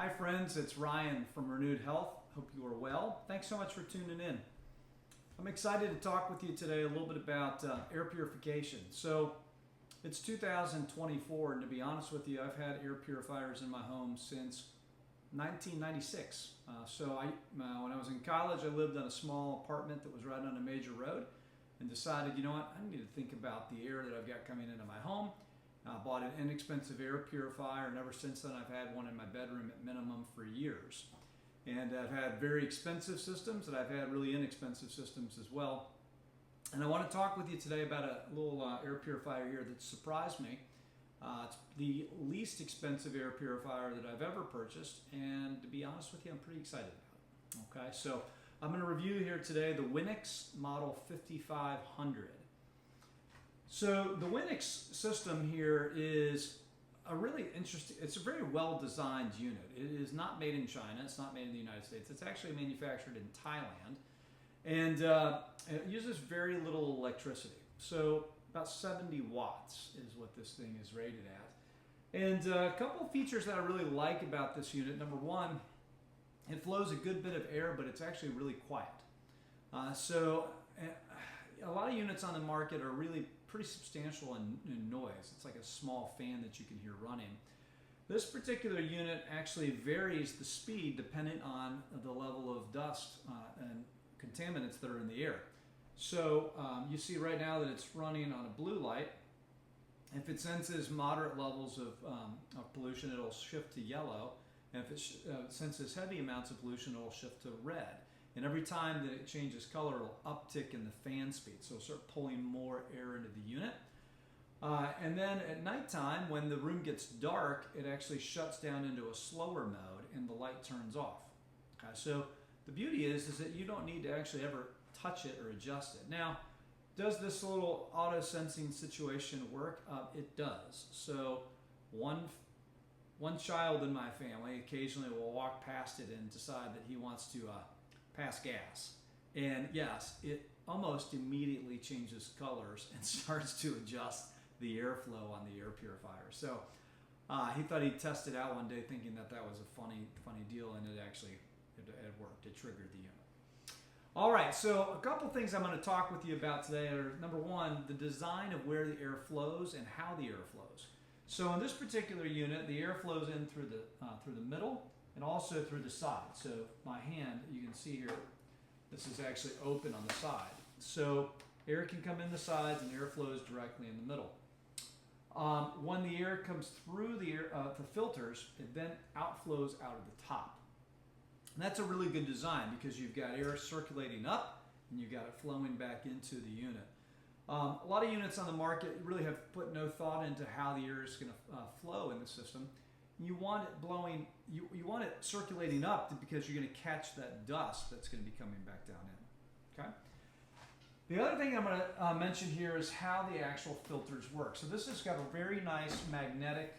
Hi friends, it's Ryan from Renewed Health. Hope you are well. Thanks so much for tuning in. I'm excited to talk with you today a little bit about air purification. So it's 2024, and to be honest with you, I've had air purifiers in my home since 1996. When I was in college, I lived in a small apartment that was right on a major road and decided, you know what, I need to think about the air that I've got coming into my home. I bought an inexpensive air purifier, and ever since then I've had one in my bedroom at minimum for years. And I've had very expensive systems, and I've had really inexpensive systems as well. And I want to talk with you today about a little air purifier here that surprised me. It's the least expensive air purifier that I've ever purchased, and to be honest with you, I'm pretty excited about it. Okay, so I'm going to review here today the Winix Model 5500. So the Winix system here is a really interesting, it's a very well designed unit. It is not made in China, it's not made in the United States, it's actually manufactured in Thailand, and it uses very little electricity. So about 70 watts is what this thing is rated at. And a couple of features that I really like about this unit. Number one, it flows a good bit of air, but it's actually really quiet. A lot of units on the market are really pretty substantial in noise. It's like a small fan that you can hear running. This particular unit actually varies the speed depending on the level of dust and contaminants that are in the air. So you see right now that it's running on a blue light. If it senses moderate levels of pollution, it'll shift to yellow. And if it senses heavy amounts of pollution, it'll shift to red. And every time that it changes color, it'll uptick in the fan speed. So it'll start pulling more air into the unit. And then at nighttime, when the room gets dark, it actually shuts down into a slower mode and the light turns off. Okay, so the beauty is that you don't need to actually ever touch it or adjust it. Now, does this little auto sensing situation work? It does. So one child in my family occasionally will walk past it and decide that he wants to pass gas. And yes, it almost immediately changes colors and starts to adjust the airflow on the air purifier. So he thought he'd test it out one day thinking that that was a funny deal, and it actually it worked. It triggered the unit. All right, so a couple things I'm going to talk with you about today are, number one, the design of where the air flows and how the air flows. So in this particular unit, the air flows in through the middle and also through the side. So my hand, you can see here, this is actually open on the side. So air can come in the sides and air flows directly in the middle. When the air comes through the filters, it then outflows out of the top. And that's a really good design because you've got air circulating up and you've got it flowing back into the unit. A lot of units on the market really have put no thought into how the air is going to flow in the system. You want it blowing, you want it circulating up because you're going to catch that dust that's going to be coming back down in. Okay. The other thing I'm going to mention here is how the actual filters work. So this has got a very nice magnetic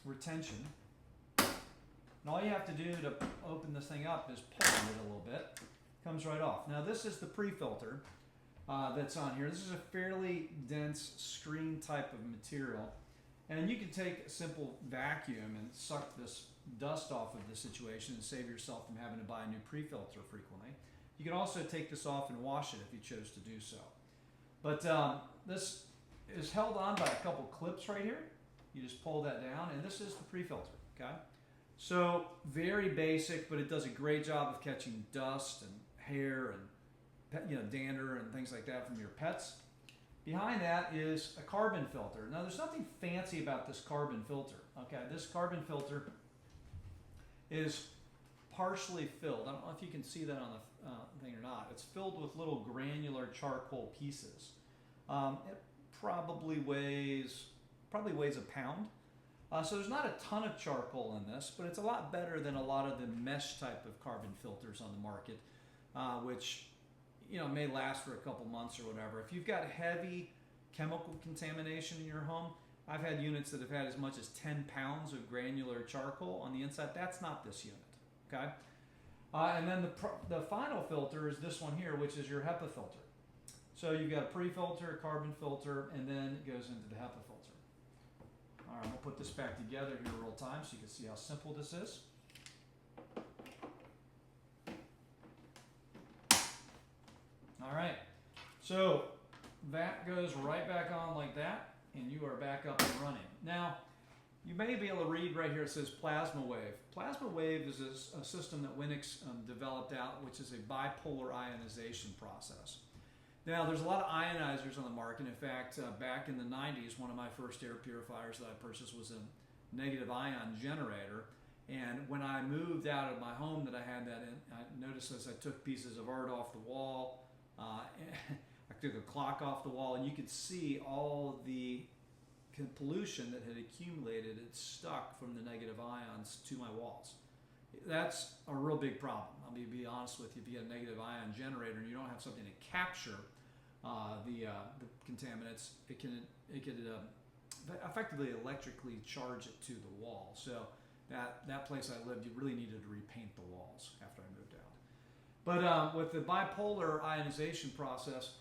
retention. And all you have to do to open this thing up is pull on it a little bit. It comes right off. Now this is the pre-filter that's on here. This is a fairly dense screen type of material. And you can take a simple vacuum and suck this dust off of the situation and save yourself from having to buy a new pre-filter frequently. You can also take this off and wash it if you chose to do so. But this is held on by a couple clips right here. You just pull that down, and this is the pre-filter, okay? So very basic, but it does a great job of catching dust and hair and dander and things like that from your pets. Behind that is a carbon filter. Now there's nothing fancy about this carbon filter. Okay, this carbon filter is partially filled. I don't know if you can see that on the thing or not. It's filled with little granular charcoal pieces. It probably weighs a pound. So there's not a ton of charcoal in this, but it's a lot better than a lot of the mesh type of carbon filters on the market, which may last for a couple months or whatever. If you've got heavy chemical contamination in your home, I've had units that have had as much as 10 pounds of granular charcoal on the inside. That's not this unit, okay? And then the final filter is this one here, which is your HEPA filter. So you've got a pre-filter, a carbon filter, and then it goes into the HEPA filter. All right, we'll put this back together here real time so you can see how simple this is. All right, so that goes right back on like that, and you are back up and running. Now, you may be able to read right here, it says plasma wave. Plasma wave is a system that Winix developed out, which is a bipolar ionization process. Now, there's a lot of ionizers on the market. In fact, back in the 90s, one of my first air purifiers that I purchased was a negative ion generator. And when I moved out of my home that I had that in, I noticed as I took pieces of art off the wall, I took a clock off the wall, and you could see all the pollution that had accumulated, it stuck from the negative ions to my walls. That's a real big problem. I'll be honest with you. If you get a negative ion generator and you don't have something to capture the contaminants, it could effectively electrically charge it to the wall. So that place I lived, you really needed to repaint the walls after I moved out. But with the bipolar ionization process,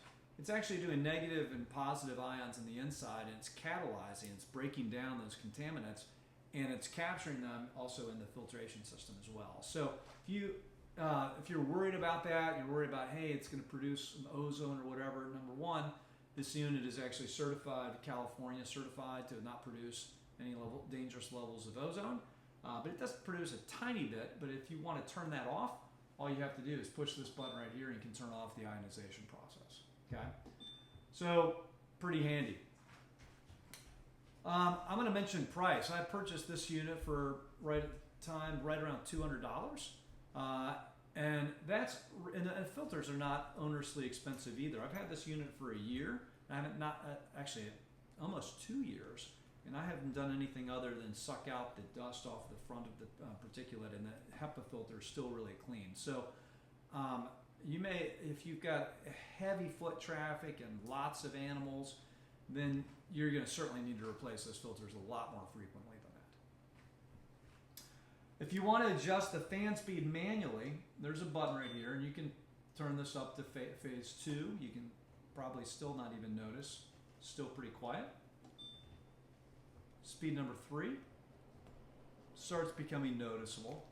it's actually doing negative and positive ions on the inside, and it's catalyzing, it's breaking down those contaminants, and it's capturing them also in the filtration system as well. So if you're worried about that, you're worried about, hey, it's going to produce some ozone or whatever, number one, this unit is actually certified, California certified, to not produce any dangerous levels of ozone, but it does produce a tiny bit. But if you want to turn that off, all you have to do is push this button right here and you can turn off the ionization process. Okay, so pretty handy. I'm going to mention price. I purchased this unit for right around $200, and and filters are not onerously expensive either. I've had this unit for a year. I haven't actually almost 2 years, and I haven't done anything other than suck out the dust off the front of the particulate, and the HEPA filter is still really clean. So. You may, if you've got heavy foot traffic and lots of animals, then you're going to certainly need to replace those filters a lot more frequently than that. If you want to adjust the fan speed manually, there's a button right here, and you can turn this up to phase 2. You can probably still not even notice, still pretty quiet. Speed number 3 starts becoming noticeable.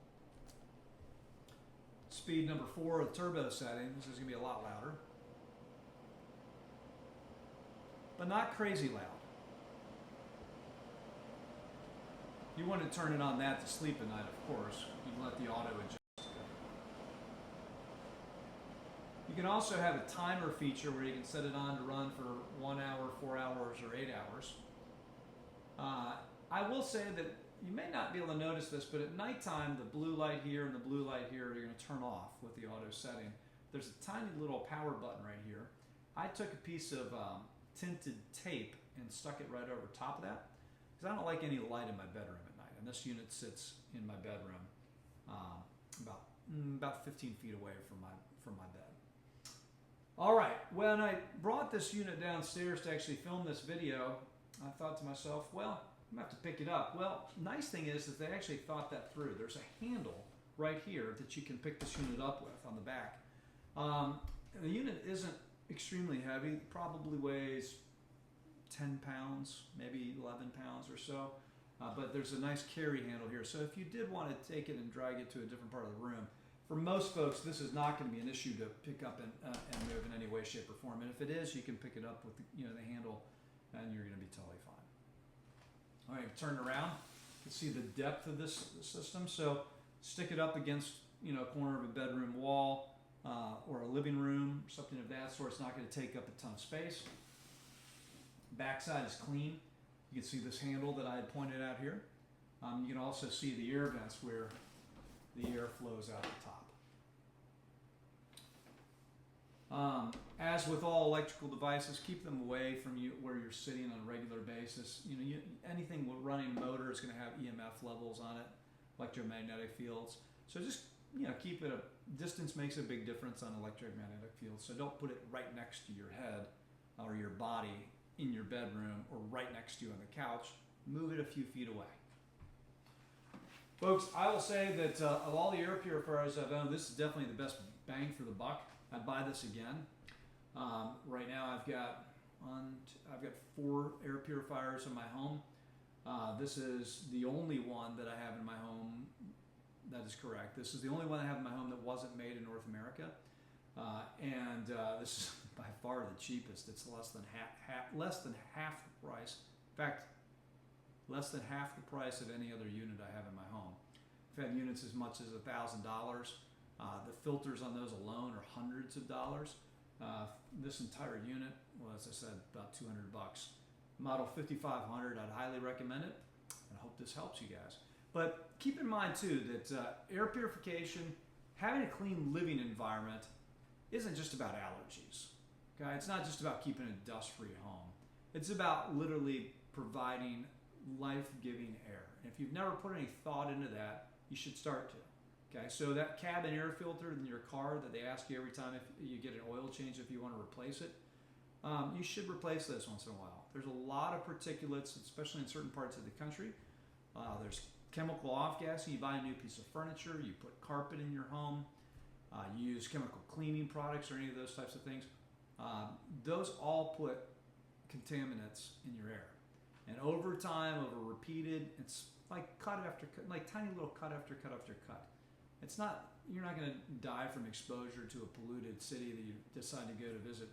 Speed number 4, the turbo setting. This is going to be a lot louder, but not crazy loud. You want to turn it on that to sleep at night, of course. You can let the auto adjust. You can also have a timer feature where you can set it on to run for 1 hour, 4 hours, or 8 hours. I will say that you may not be able to notice this, but at nighttime, the blue light here and the blue light here are going to turn off with the auto setting. There's a tiny little power button right here. I took a piece of tinted tape and stuck it right over top of that because I don't like any light in my bedroom at night. And this unit sits in my bedroom about 15 feet away from my bed. All right, when I brought this unit downstairs to actually film this video, I thought to myself, well, I'm going to have to pick it up. Well, nice thing is that they actually thought that through. There's a handle right here that you can pick this unit up with on the back. The unit isn't extremely heavy. It probably weighs 10 pounds, maybe 11 pounds or so. But there's a nice carry handle here. So if you did want to take it and drag it to a different part of the room, for most folks, this is not going to be an issue to pick up and move in any way, shape, or form. And if it is, you can pick it up with the handle, and you're going to be totally fine. All right, turn it around. You can see the depth of this system. So stick it up against a corner of a bedroom wall or a living room, something of that sort. It's not going to take up a ton of space. Backside is clean. You can see this handle that I had pointed out here. You can also see the air vents where the air flows out the top. As with all electrical devices, keep them away from you where you're sitting on a regular basis. Anything running a motor is going to have EMF levels on it, electromagnetic fields. So just keep it distance makes a big difference on electromagnetic fields. So don't put it right next to your head or your body in your bedroom or right next to you on the couch. Move it a few feet away. Folks, I will say that of all the air purifiers I've owned, this is definitely the best bang for the buck. I'd buy this again. Right now I've got 4 air purifiers in my home. This is the only one that I have in my home. That is correct. This is the only one I have in my home that wasn't made in North America. This is by far the cheapest. It's less than half the price. In fact, less than half the price of any other unit I have in my home. I've had units as much as $1,000. The filters on those alone are hundreds of dollars. This entire unit, well, as I said, about 200 bucks. Model 5500, I'd highly recommend it. I hope this helps you guys. But keep in mind too that air purification, having a clean living environment, isn't just about allergies. Okay, it's not just about keeping a dust-free home. It's about literally providing life-giving air. And if you've never put any thought into that, you should start to. Okay, so that cabin air filter in your car that they ask you every time if you get an oil change if you want to replace it, you should replace this once in a while. There's a lot of particulates, especially in certain parts of the country. There's chemical off-gassing. You buy a new piece of furniture, you put carpet in your home, you use chemical cleaning products or any of those types of things. Those all put contaminants in your air. And over time, over repeated, it's like cut after cut, like tiny little cut after cut after cut. It's not, you're not going to die from exposure to a polluted city that you decide to go to visit,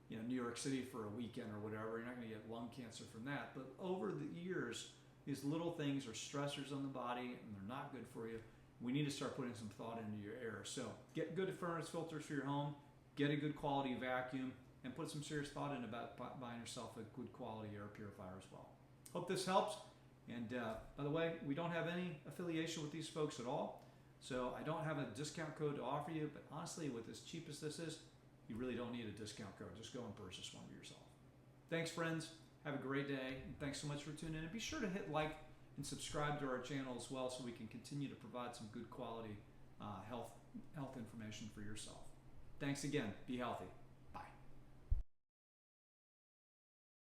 New York City for a weekend or whatever. You're not going to get lung cancer from that. But over the years, these little things are stressors on the body and they're not good for you. We need to start putting some thought into your air. So get good furnace filters for your home, get a good quality vacuum, and put some serious thought in about buying yourself a good quality air purifier as well. Hope this helps. And by the way, we don't have any affiliation with these folks at all. So I don't have a discount code to offer you, but honestly, with as cheap as this is, you really don't need a discount code. Just go and purchase one for yourself. Thanks, friends. Have a great day. And thanks so much for tuning in. And be sure to hit like and subscribe to our channel as well so we can continue to provide some good quality health information for yourself. Thanks again. Be healthy.